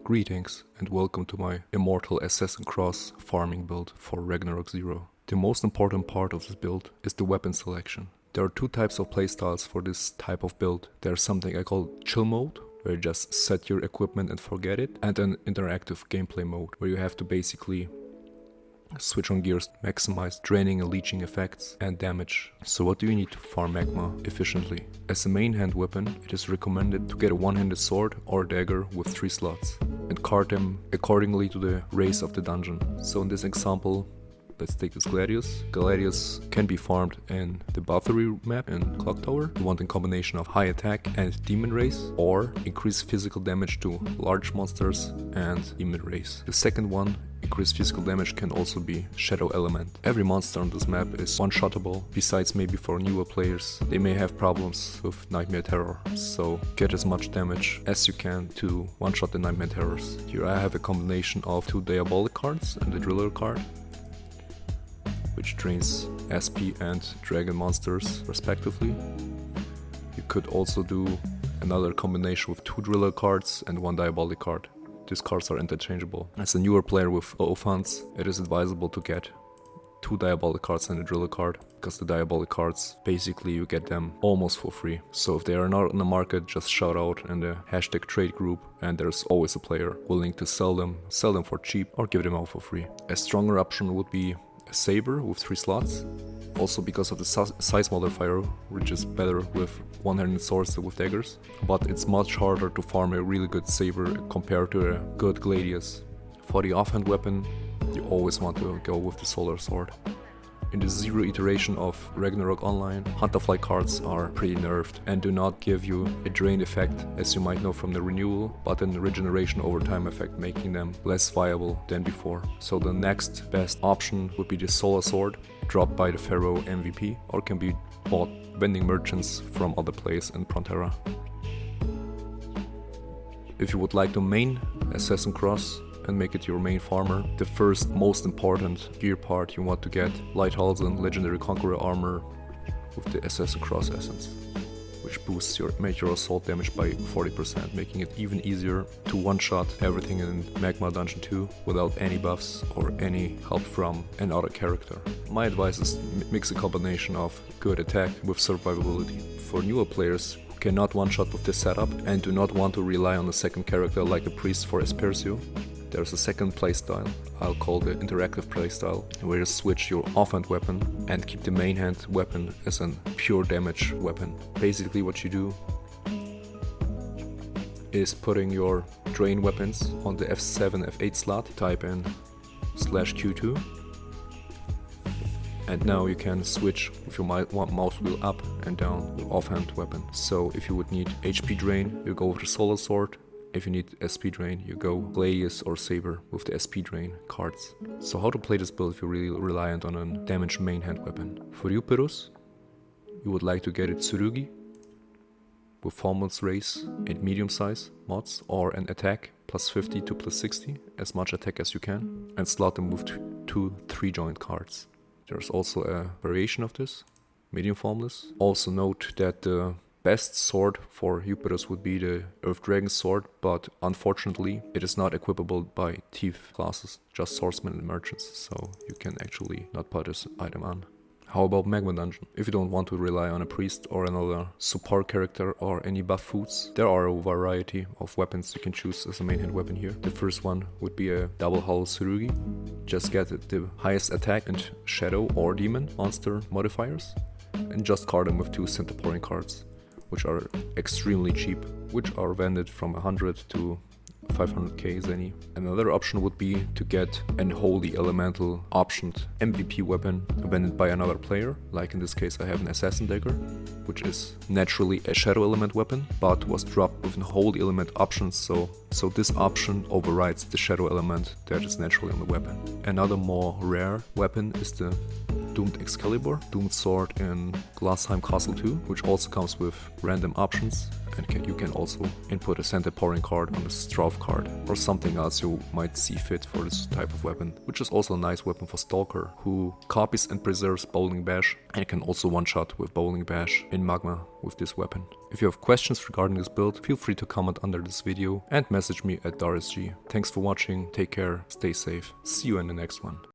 Greetings and welcome to my Immortal Assassin Cross farming build for Ragnarok Zero. The most important part of this build is the weapon selection. There are two types of playstyles for this type of build. There's something I call chill mode, where you just set your equipment and forget it, and an interactive gameplay mode, where you have to basically switch on gears to maximize draining and leeching effects and damage. So what do you need to farm magma efficiently? As a main hand weapon, it is recommended to get a one-handed sword or dagger with 3 slots and card them accordingly to the race of the dungeon. So in this example, let's take this Gladius. Gladius can be farmed in the Bathory map in Clock Tower. You want a combination of high attack and demon race, or increase physical damage to large monsters and demon race. The second one, increased physical damage, can also be shadow element. Every monster on this map is one-shottable, besides maybe for newer players. They may have problems with Nightmare Terror, so get as much damage as you can to one-shot the Nightmare Terrors. Here I have a combination of 2 Diabolic cards and the Driller card, which drains SP and Dragon monsters respectively. You could also do another combination with 2 Driller cards and 1 Diabolic card. These cards are interchangeable. As a newer player with low funds, it is advisable to get 2 Diabolic cards and a Driller card, because the Diabolic cards, basically you get them almost for free. So if they are not on the market, just shout out in the hashtag trade group, and there's always a player willing to sell them for cheap or give them out for free. A stronger option would be a Saber with 3 slots, also because of the size modifier, which is better with one-handed swords than with daggers, but it's much harder to farm a really good Saber compared to a good Gladius. For the offhand weapon, you always want to go with the Solar Sword. In the Zero iteration of Ragnarok Online, Hunterfly cards are pretty nerfed and do not give you a drain effect, as you might know from the renewal, but an regeneration over time effect, making them less viable than before. So the next best option would be the Solar Sword, dropped by the Pharaoh MVP, or can be bought vending merchants from other players in Frontera. If you would like to main Assassin Cross and make it your main farmer, the first most important gear part you want to get Lighthalsen Legendary Conqueror armor with the Assassin Cross essence, which boosts your Meteor assault damage by 40%, making it even easier to one-shot everything in Magma Dungeon 2 without any buffs or any help from another character. My advice is mix a combination of good attack with survivability. For newer players who cannot one-shot with this setup and do not want to rely on a second character like a priest for Aspersio, there's a second playstyle, I'll call the interactive playstyle, where you switch your offhand weapon and keep the main hand weapon as a pure damage weapon. Basically what you do is putting your drain weapons on the F7, F8 slot, type in /Q2, and now you can switch with your mouse wheel up and down with offhand weapon. So if you would need HP drain, you go with the Solar Sword. If you need SP drain, you go Gladius or Saber with the SP drain cards. So how to play this build if you're really reliant on a damaged main hand weapon? For Euperus, you would like to get a Tsurugi with Formless Race and medium size mods, or an attack plus 50 to plus 60, as much attack as you can, and slot them with 2 3-joint cards. There's also a variation of this, medium formless. Also note that the best sword for Euperus would be the Earth Dragon sword, but unfortunately it is not equipable by thief classes, just swordsmen and merchants, so you can actually not put this item on. How about Magma Dungeon? If you don't want to rely on a priest or another support character or any buff foods, there are a variety of weapons you can choose as a main hand weapon here. The first one would be a double hull Tsurugi. Just get the highest attack and shadow or demon monster modifiers, and just card them with 2 Centaurian cards, which are extremely cheap, which are vended from 100 to 500k Zenny. Another option would be to get an Holy Elemental optioned MVP weapon vended by another player, like in this case I have an Assassin Dagger, which is naturally a Shadow Element weapon, but was dropped with an Holy Element option, so this option overrides the Shadow Element that is naturally on the weapon. Another more rare weapon is the Doomed Excalibur, Doomed Sword in Heim Castle 2, which also comes with random options, and you can also input a Centaurian card on the Strauf card, or something else you might see fit for this type of weapon, which is also a nice weapon for Stalker, who copies and preserves Bowling Bash, and can also one-shot with Bowling Bash in Magma. with this weapon. If you have questions regarding this build, feel free to comment under this video and message me at DarsG. Thanks for watching, take care, stay safe, see you in the next one.